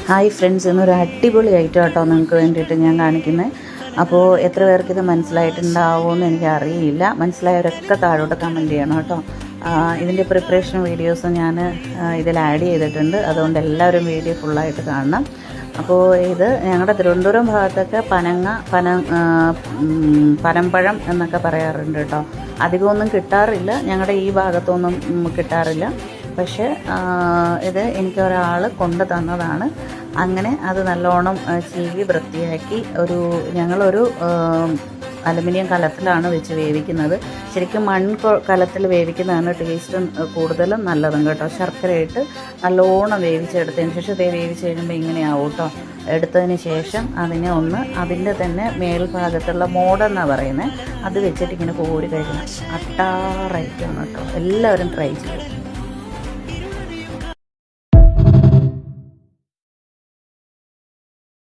Hi friends, ഇന്നൊരു അടിപൊളി item കേട്ടോ നിങ്ങൾക്ക് വേണ്ടിയിട്ട് ഞാൻ കാണിക്കുന്നത്. അപ്പോൾ എത്ര പേർക്ക് ഇത് മനസ്സിലായിട്ടുണ്ടാവുമെന്ന് എനിക്കറിയില്ല. മനസ്സിലായവരൊക്കെ താഴോട്ട് കമൻറ്റ് ചെയ്യണം കേട്ടോ. ഇതിൻ്റെ പ്രിപ്പറേഷൻ വീഡിയോസ് ഞാൻ ഇതിൽ ആഡ് ചെയ്തിട്ടുണ്ട്, അതുകൊണ്ട് എല്ലാവരും വീഡിയോ ഫുള്ളായിട്ട് കാണണം. അപ്പോൾ ഇത് ഞങ്ങളുടെ തിരുവനന്തപുരം ഭാഗത്തൊക്കെ പനമ്പഴം എന്നൊക്കെ പറയാറുണ്ട് കേട്ടോ. അധികമൊന്നും കിട്ടാറില്ല, ഞങ്ങളുടെ ഈ ഭാഗത്തൊന്നും കിട്ടാറില്ല. പക്ഷേ ഇത് എനിക്കൊരാൾ കൊണ്ടു തന്നതാണ്. അങ്ങനെ അത് നല്ലോണം ചീവി വൃത്തിയാക്കി ഞങ്ങളൊരു അലുമിനിയം കലത്തിലാണ് വെച്ച് വേവിക്കുന്നത്. ശരിക്കും കലത്തിൽ വേവിക്കുന്നതാണ് ടേസ്റ്റും കൂടുതലും നല്ലതും കേട്ടോ. ശർക്കരയിട്ട് നല്ലോണം വേവിച്ചെടുത്തതിന് ശേഷം ഇത് വേവിച്ച് കഴിയുമ്പോൾ ഇങ്ങനെയാവും കേട്ടോ. എടുത്തതിന് ശേഷം അതിൻ്റെ തന്നെ മേൽഭാഗത്തുള്ള മോഡെന്നാണ് പറയുന്നത്, അത് വെച്ചിട്ട് ഇങ്ങനെ കോരി കഴിക്കണം. അട്ടാറായിട്ടാണ് കേട്ടോ. എല്ലാവരും ട്രൈ ചെയ്യും.